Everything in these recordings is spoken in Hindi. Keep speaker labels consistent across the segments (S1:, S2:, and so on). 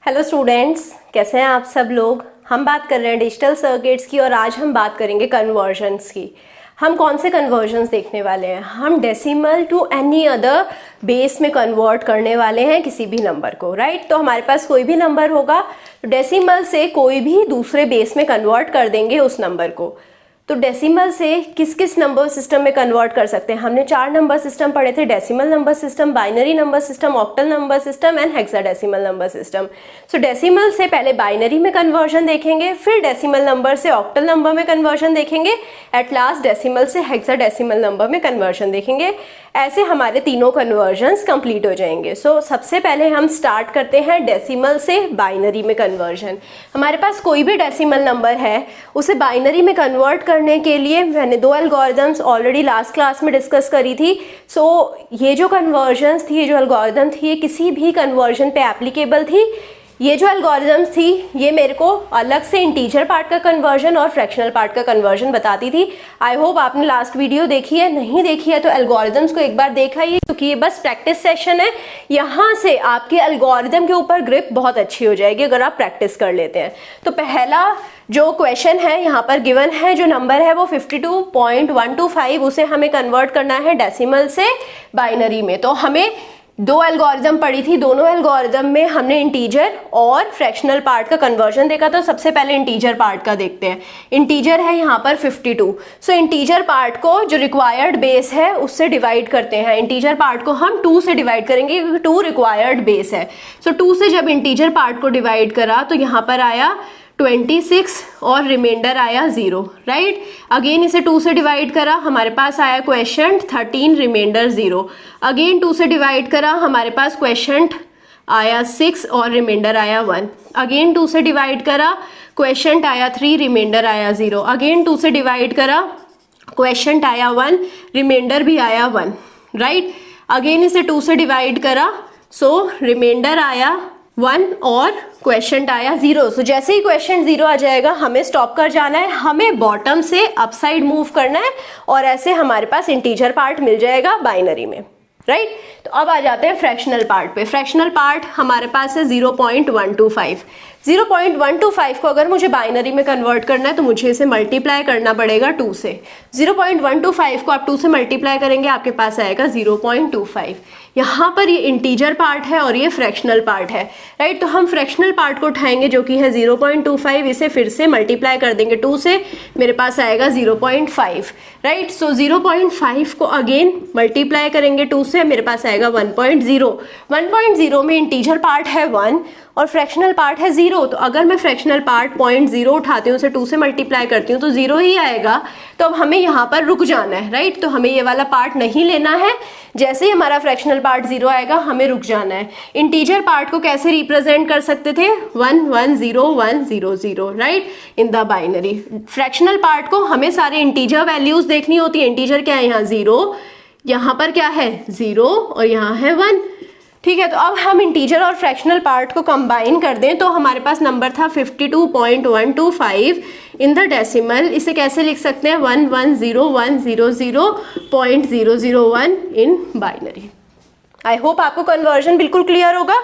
S1: हेलो स्टूडेंट्स, कैसे हैं आप सब लोग। हम बात कर रहे हैं डिजिटल सर्किट्स की और आज हम बात करेंगे कन्वर्जन्स की। हम कौन से कन्वर्जन्स देखने वाले हैं? हम decimal to any other base में कन्वर्ट करने वाले हैं किसी भी नंबर को, राइट। तो हमारे पास कोई भी नंबर होगा तो डेसिमल से कोई भी दूसरे बेस में कन्वर्ट कर देंगे उस नंबर को। तो डेसिमल से किस किस नंबर सिस्टम में कन्वर्ट कर सकते हैं? हमने 4 नंबर सिस्टम पढ़े थे, decimal number system, binary number system, octal number system and hexadecimal number system. So decimal से पहले बाइनरी में कन्वर्जन देखेंगे, फिर डेसिमल नंबर से ऑक्टल नंबर में कन्वर्जन देखेंगे, एट लास्ट डेसिमल से हेक्साडेसिमल नंबर में कन्वर्जन देखेंगे। ऐसे हमारे तीनों कन्वर्जन्स कंप्लीट हो जाएंगे। सो सबसे पहले हम स्टार्ट करते हैं डेसिमल से बाइनरी में कन्वर्जन। हमारे पास कोई भी डेसिमल नंबर है, उसे बाइनरी में कन्वर्ट करने के लिए मैंने 2 एल्गोरिदम्स ऑलरेडी लास्ट क्लास में डिस्कस करी थी। सो ये जो कन्वर्जन्स थी, ये जो एल्गोरिदम थी, ये किसी भी कन्वर्जन पे एप्लीकेबल थी। ये जो एल्गोरिदम्स थी ये मेरे को अलग से इंटीजर पार्ट का कन्वर्जन और फ्रैक्शनल पार्ट का कन्वर्जन बताती थी। आई होप आपने लास्ट वीडियो देखी है, नहीं देखी है तो एल्गोरिदम्स को एक बार देखा ही, क्योंकि ये बस प्रैक्टिस सेशन है। यहाँ से आपके एल्गोरिदम के ऊपर ग्रिप बहुत अच्छी हो जाएगी अगर आप प्रैक्टिस कर लेते हैं। तो पहला जो क्वेश्चन है यहाँ पर गिवन है, जो नंबर है वो 52.125, उसे हमें कन्वर्ट करना है डेसिमल से बाइनरी में। तो हमें 2 एल्गोरिदम पढ़ी थी, दोनों एल्गोरिदम में हमने इंटीजर और फ्रैक्शनल पार्ट का कन्वर्जन देखा। तो सबसे पहले इंटीजर पार्ट का देखते हैं। इंटीजर है यहाँ पर 52। सो इंटीजर पार्ट को जो रिक्वायर्ड बेस है उससे डिवाइड करते हैं। इंटीजर पार्ट को हम 2 से डिवाइड करेंगे क्योंकि 2 रिक्वायर्ड बेस है। सो 2 से जब इंटीजर पार्ट को डिवाइड करा तो यहाँ पर आया 26 और रिमाइंडर आया 0, राइट। अगेन इसे 2 से डिवाइड करा, हमारे पास आया क्वेश्चन 13, रिमाइंडर 0। अगेन 2 से डिवाइड करा, हमारे पास क्वेश्चन आया 6 और रिमाइंडर आया 1। अगेन 2 से डिवाइड करा, क्वेश्चन आया 3, रिमाइंडर आया 0। अगेन 2 से डिवाइड करा, क्वेश्चन आया 1, रिमाइंडर भी आया 1, राइट। अगेन इसे 2 से डिवाइड करा, सो रिमाइंडर आया 1 और क्वेश्चन आया 0। सो जैसे ही क्वेश्चन 0 आ जाएगा हमें स्टॉप कर जाना है, हमें बॉटम से अपसाइड मूव करना है और ऐसे हमारे पास इंटीजर पार्ट मिल जाएगा बाइनरी में, राइट। तो अब आ जाते हैं फ्रैक्शनल पार्ट पे। फ्रैक्शनल पार्ट हमारे पास है 0.125। 0.125 को अगर मुझे बाइनरी में कन्वर्ट करना है तो मुझे इसे मल्टीप्लाई करना पड़ेगा 2 से। 0.125 को आप 2 से मल्टीप्लाई करेंगे, आपके पास आएगा 0.25। यहाँ पर ये इंटीजर पार्ट है और ये फ्रैक्शनल पार्ट है, राइट। तो हम फ्रैक्शनल पार्ट को उठाएंगे जो कि है 0.25, इसे फिर से मल्टीप्लाई कर देंगे 2 से, मेरे पास आएगा 0.5, राइट। सो 0.5 को अगेन मल्टीप्लाई करेंगे 2 से, मेरे पास आएगा 1.0। 1.0 में इंटीजर पार्ट है 1 और फ्रैक्शनल पार्ट है 0। तो अगर मैं फ्रैक्शनल पार्ट 0.0 उठाती हूँ, उसे 2 से मल्टीप्लाई करती हूँ तो 0 ही आएगा। तो अब हमें यहाँ पर रुक जाना है, राइट। तो हमें ये वाला पार्ट नहीं लेना है। जैसे ही हमारा फ्रैक्शनल पार्ट 0 आएगा हमें रुक जाना है। इंटीजर पार्ट को कैसे रिप्रेजेंट कर सकते थे? 1 1 0 1 0 0, right, in the binary. Fractional part को हमें सारे इंटीजर वैल्यूज देखनी होती है। इंटीजर क्या है? यहाँ 0, यहाँ पर क्या है? 0 और यहाँ है 1, ठीक है। तो अब हम इंटीजर और फ्रैक्शनल पार्ट को कंबाइन कर दें तो हमारे पास नंबर था 52.125 इन द डेसिमल। इसे कैसे लिख सकते हैं? 1101000.001 इन बाइनरी। आई होप आपको कन्वर्जन बिल्कुल क्लियर होगा।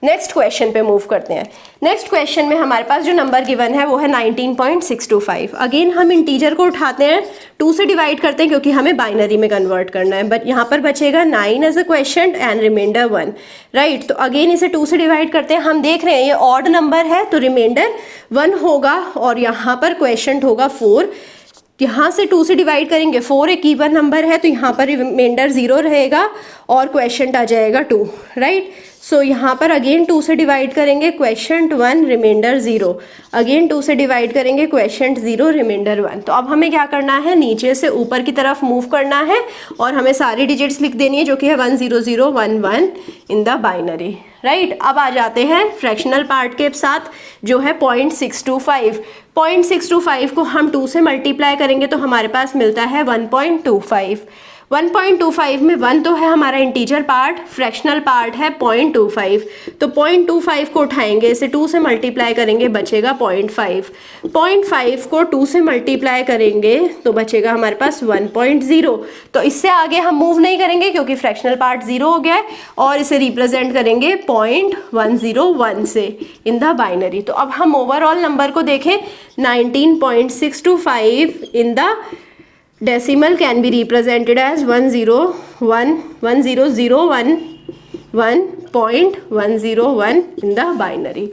S1: नेक्स्ट क्वेश्चन पे मूव करते हैं। नेक्स्ट क्वेश्चन में हमारे पास जो नंबर गिवन है वो है 19.625। अगेन हम इंटीजर को उठाते हैं, 2 से डिवाइड करते हैं क्योंकि हमें बाइनरी में कन्वर्ट करना है। बट यहाँ पर बचेगा 9 as a question and remainder 1, right. तो अगेन इसे 2 से डिवाइड करते हैं। हम देख रहे हैं ये ऑड नंबर है तो रिमाइंडर 1 होगा और यहाँ पर क्वेश्चन होगा 4। यहाँ से 2 से डिवाइड करेंगे, 4 एक इवन नंबर है तो यहाँ पर रिमाइंडर 0 रहेगा और क्वेश्चन आ जाएगा 2, राइट। सो यहाँ पर अगेन 2 से डिवाइड करेंगे, क्वेश्चन 1, रिमाइंडर 0। अगेन 2 से डिवाइड करेंगे, क्वेश्चन 0, रिमाइंडर 1। तो अब हमें क्या करना है? नीचे से ऊपर की तरफ मूव करना है और हमें सारी डिजिट्स लिख देनी है जो कि है 10011 इन द बाइनरी, राइट। अब आ जाते हैं फ्रैक्शनल पार्ट के साथ जो है 0.625। 0.625 को हम 2 से मल्टीप्लाई करेंगे तो हमारे पास मिलता है 1.25। 1.25 में 1 तो है हमारा इंटीजर पार्ट, फ्रैक्शनल पार्ट है 0.25, तो 0.25 को उठाएंगे, इसे 2 से मल्टीप्लाई करेंगे, बचेगा 0.5, 0.5 को 2 से मल्टीप्लाई करेंगे तो बचेगा हमारे पास 1.0। तो इससे आगे हम मूव नहीं करेंगे क्योंकि फ्रैक्शनल पार्ट 0 हो गया है, और इसे रिप्रेजेंट करेंगे 0.101 से इन द बाइनरी। तो अब हम ओवरऑल नंबर को देखें, 19.625 in the decimal can be represented as 1.101 in the binary।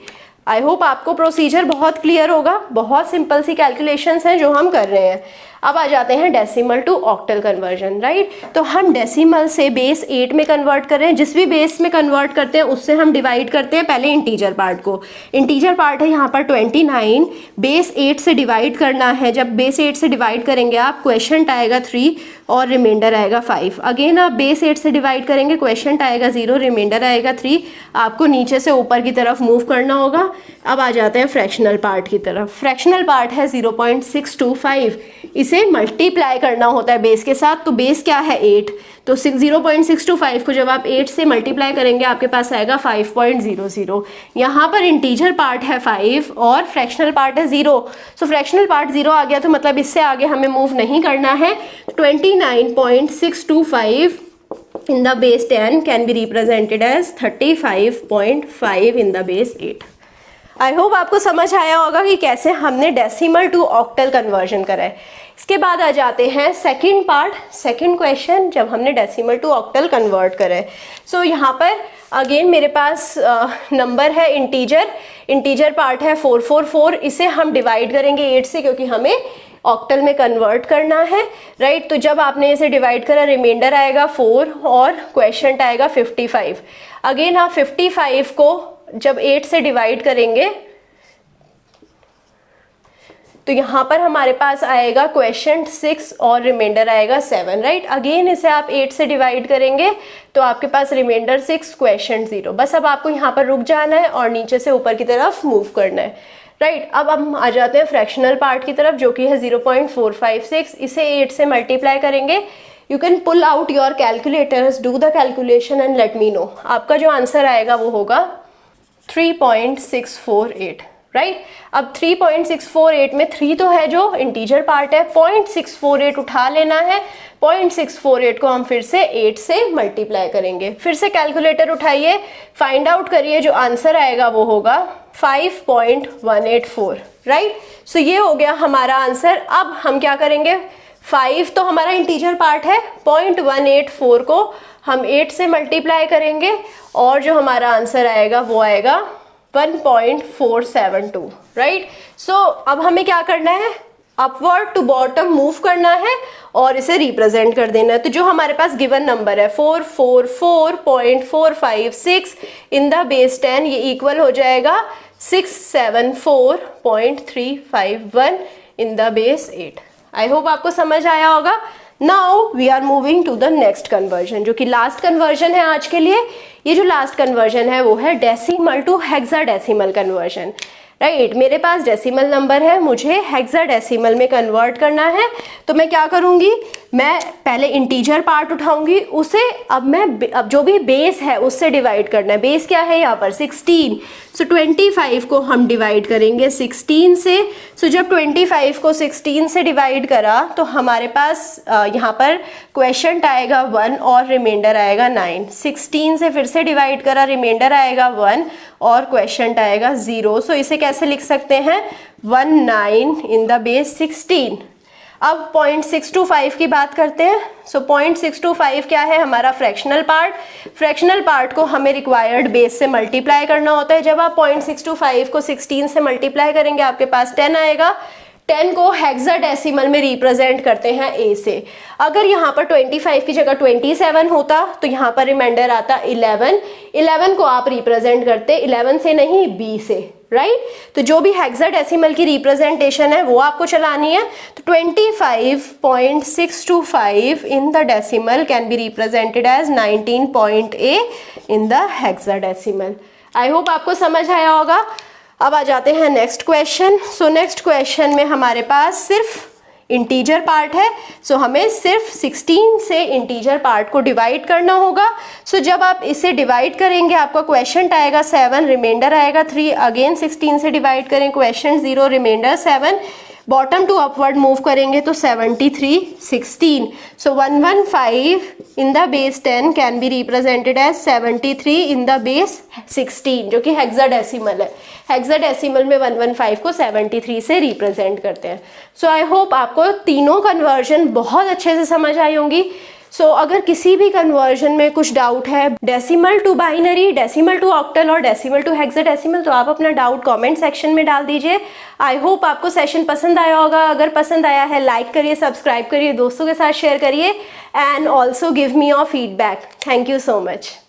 S1: I hope आपको प्रोसीजर बहुत क्लियर होगा, बहुत सिंपल सी कैलकुलेशंस हैं जो हम कर रहे हैं। अब आ जाते हैं decimal to octal conversion, right. तो हम डेसिमल से बेस 8 में कन्वर्ट कर रहे हैं, जिस भी बेस में कन्वर्ट करते हैं उससे हम डिवाइड करते हैं पहले इंटीजर पार्ट को। इंटीजर पार्ट है यहाँ पर 29, बेस 8 से डिवाइड करना है। जब बेस 8 से डिवाइड करेंगे आप, क्वेश्चन आएगा 3 और रिमाइंडर आएगा 5। अगेन आप बेस 8 से डिवाइड करेंगे, क्वेश्चन आएगा 0, रिमाइंडर आएगा 3। आपको नीचे से ऊपर की तरफ मूव करना होगा। अब आ जाते हैं फ्रैक्शनल पार्ट की तरफ। फ्रैक्शनल पार्ट है 0.625, इसे मल्टीप्लाई करना होता है बेस के साथ। तो बेस क्या है 8, तो 0.625 को जब आप 8 से मल्टीप्लाई करेंगे आपके पास आएगा 5.00। यहाँ पर इंटीजर पार्ट है 5 और फ्रैक्शनल पार्ट है 0, सो फ्रैक्शनल पार्ट 0 आ गया, तो मतलब इससे आगे हमें मूव नहीं करना है। 29.625 in the base 10 can be represented as 35.5 in the base 8। I hope आपको समझ आया होगा कि कैसे हमने डेसिमल टू ऑक्टल कन्वर्जन करा है। इसके बाद आ जाते हैं सेकंड पार्ट, सेकंड क्वेश्चन, जब हमने डेसिमल टू ऑक्टल कन्वर्ट करा है। सो यहाँ पर अगेन मेरे पास नंबर है इंटीजर पार्ट है 444, इसे हम डिवाइड करेंगे 8 से क्योंकि हमें ऑक्टल में कन्वर्ट करना है, राइट। तो जब आपने इसे डिवाइड करा, रिमाइंडर आएगा 4 और क्वेश्चन आएगा 55। अगेन आप 55 को जब 8 से डिवाइड करेंगे तो यहाँ पर हमारे पास आएगा क्वेश्चन 6 और रिमाइंडर आएगा 7, राइट। अगेन इसे आप 8 से डिवाइड करेंगे तो आपके पास रिमाइंडर 6, क्वेश्चन 0। बस अब आपको यहाँ पर रुक जाना है और नीचे से ऊपर की तरफ मूव करना है, राइट। अब हम आ जाते हैं फ्रैक्शनल पार्ट की तरफ जो कि है 0.456, इसे 8 से मल्टीप्लाई करेंगे। You can pull out your calculators, do the calculation and let me know. आपका जो आंसर आएगा वो होगा 3.648, राइट। अब 3.648 में 3 तो है जो इंटीजर पार्ट है, 0.648 उठा लेना है। 0.648 को हम फिर से 8 से मल्टीप्लाई करेंगे। फिर से कैलकुलेटर उठाइए, फाइंड आउट करिए, जो आंसर आएगा वो होगा 5.184, राइट। सो ये हो गया हमारा आंसर। अब हम क्या करेंगे, 5 तो हमारा इंटीजर पार्ट है, 0.184 को हम 8 से मल्टीप्लाई करेंगे और जो हमारा आंसर आएगा वो आएगा 1.472, राइट। सो अब हमें क्या करना है, अपवर्ड टू बॉटम मूव करना है और इसे रिप्रेजेंट कर देना है। तो जो हमारे पास गिवन नंबर है 444.456 इन द बेस 10, ये इक्वल हो जाएगा 674.351 in the base 8। I hope आपको समझ आया होगा। Now we are moving to the next conversion, जो कि लास्ट कन्वर्जन है आज के लिए। ये जो लास्ट कन्वर्जन है वो है decimal to hexadecimal conversion, right. मेरे पास डेसिमल नंबर है, मुझे हेक्साडेसिमल में कन्वर्ट करना है। तो मैं क्या करूँगी, मैं पहले इंटीजर पार्ट उठाऊंगी, उसे अब जो भी बेस है उससे डिवाइड करना है। बेस क्या है यहाँ पर 16, सो 25 को हम डिवाइड करेंगे 16 से। सो जब 25 को 16 से डिवाइड करा तो हमारे पास यहाँ पर क्वेश्चन आएगा 1 और रिमाइंडर आएगा 9। 16 से फिर से डिवाइड करा, रिमाइंडर आएगा 1 और क्वेश्चन आएगा 0। सो इसे कैसे लिख सकते हैं, 19 इन द बेस 16। अब 0.625 की बात करते हैं। सो 0.625 क्या है, हमारा फ्रैक्शनल पार्ट। फ्रैक्शनल पार्ट को हमें रिक्वायर्ड बेस से मल्टीप्लाई करना होता है। जब आप 0.625 को 16 से मल्टीप्लाई करेंगे आपके पास 10 आएगा। 10 को हेक्साडेसिमल में रिप्रेजेंट करते हैं ए से। अगर यहाँ पर 25 की जगह 27 होता तो यहाँ पर रिमाइंडर आता 11। 11 को आप रिप्रेजेंट करते 11 से नहीं, बी से, राइट। तो जो भी हेक्साडेसिमल की रिप्रेजेंटेशन है वो आपको चलानी है। तो 25.625 in the decimal can be represented as 19.8 in the hexadecimal. I hope आपको समझ आया होगा। अब आ जाते हैं next question. So next question में हमारे पास सिर्फ इंटीजर पार्ट है, सो हमें सिर्फ 16 से इंटीजर पार्ट को डिवाइड करना होगा। सो जब आप इसे डिवाइड करेंगे आपका क्वेश्चन आएगा 7, रिमाइंडर आएगा 3, अगेन 16 से डिवाइड करें, question 0, remainder 7, bottom to upward move करेंगे तो 73, 16। So 115 in the base 10 can be represented as 73 in the base 16, जो कि हेक्साडेसिमल है। हेक्साडेसिमल में 115 को 73 से रिप्रेजेंट करते हैं। सो आई होप आपको तीनों कन्वर्जन बहुत अच्छे से समझ आई होंगी। सो अगर किसी भी कन्वर्जन में कुछ डाउट है, decimal to binary, decimal to octal और डेसिमल टू हेक्साडेसिमल, तो आप अपना डाउट कमेंट सेक्शन में डाल दीजिए। आई होप आपको सेशन पसंद आया होगा। अगर पसंद आया है लाइक करिए, सब्सक्राइब करिए, दोस्तों के साथ शेयर करिए and also give me your feedback. Thank you so much.